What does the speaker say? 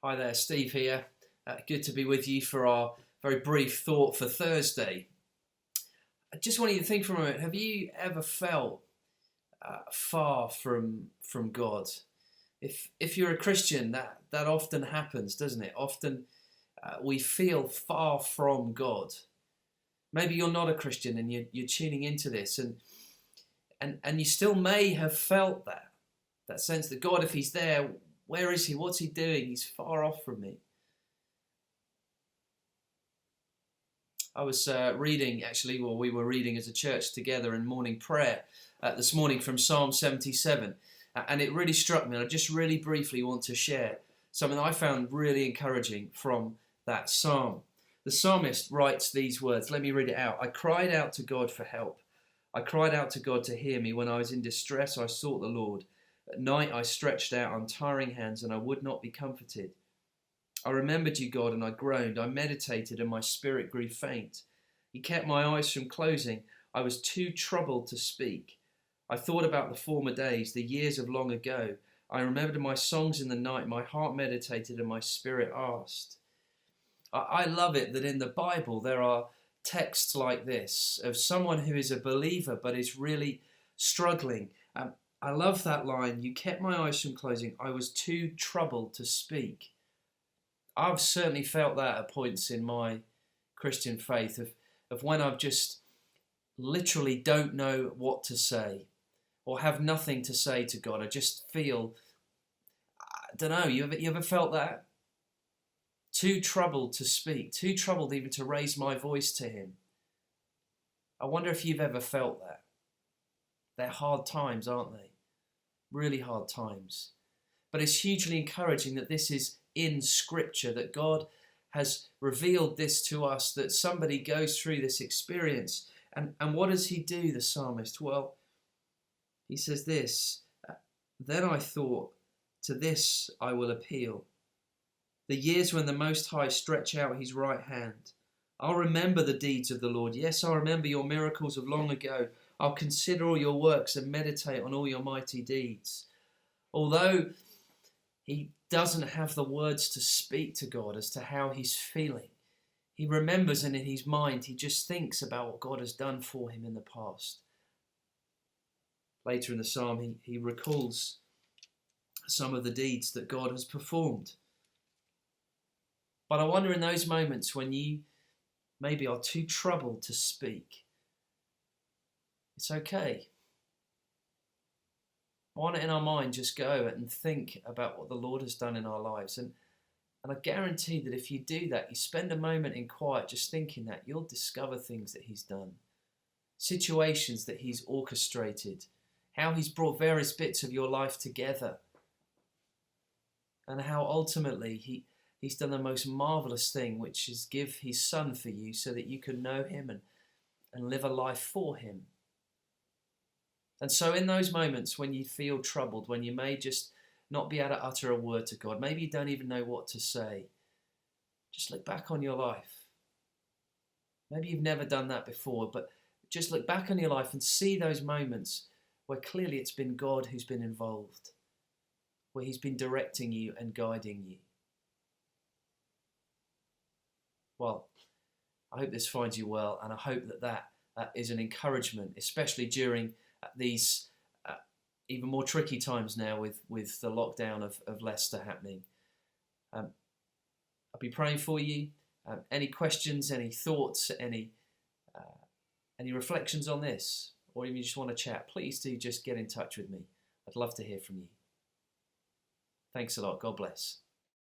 Hi there, Steve here. Good to be with you for our very brief thought for Thursday. I just want you to think for a moment, have you ever felt far from God? If you're a Christian, that often happens, doesn't it? Often we feel far from God. Maybe you're not a Christian and you're tuning into this and you still may have felt that sense that God, if he's there, where is he? What's he doing? He's far off from me. I was reading, actually, well, we were reading as a church together in morning prayer this morning from Psalm 77. And it really struck me. And I just really briefly want to share something I found really encouraging from that psalm. The psalmist writes these words. Let me read it out. I cried out to God for help. I cried out to God to hear me. When I was in distress, I sought the Lord. At night I stretched out untiring hands, and I would not be comforted. I remembered you, God, and I groaned. I meditated, and my spirit grew faint. You kept my eyes from closing. I was too troubled to speak. I thought about the former days, the years of long ago. I remembered my songs in the night. My heart meditated, and my spirit asked. I love it that in the Bible there are texts like this of someone who is a believer but is really struggling. I love that line, you kept my eyes from closing. I was too troubled to speak. I've certainly felt that at points in my Christian faith of when I've just literally don't know what to say or have nothing to say to God. I just feel, I don't know, you ever felt that? Too troubled to speak, too troubled even to raise my voice to him. I wonder if you've ever felt that. They're hard times, aren't they? Really hard times. But it's hugely encouraging that this is in Scripture, that God has revealed this to us, that somebody goes through this experience. And what does he do, the psalmist? Well, he says this, then I thought, to this I will appeal. The years when the Most High stretch out his right hand. I'll remember the deeds of the Lord. Yes, I'll remember your miracles of long ago. I'll consider all your works and meditate on all your mighty deeds. Although he doesn't have the words to speak to God as to how he's feeling, he remembers, and in his mind he just thinks about what God has done for him in the past. Later in the psalm he recalls some of the deeds that God has performed. But I wonder, in those moments when you maybe are too troubled to speak, it's okay. Why not in our mind just go and think about what the Lord has done in our lives? And I guarantee that if you do that, you spend a moment in quiet just thinking that, you'll discover things that he's done, situations that he's orchestrated, how he's brought various bits of your life together, and how ultimately he's done the most marvellous thing, which is give his son for you so that you can know him and live a life for him. And so in those moments when you feel troubled, when you may just not be able to utter a word to God, maybe you don't even know what to say, just look back on your life. Maybe you've never done that before, but just look back on your life and see those moments where clearly it's been God who's been involved, where he's been directing you and guiding you. Well, I hope this finds you well, and I hope that is an encouragement, especially during these even more tricky times now with the lockdown of Leicester happening. I'll be praying for you. Any questions, any thoughts, any reflections on this, or even you just want to chat, please do just get in touch with me. I'd love to hear from you. Thanks a lot. God bless.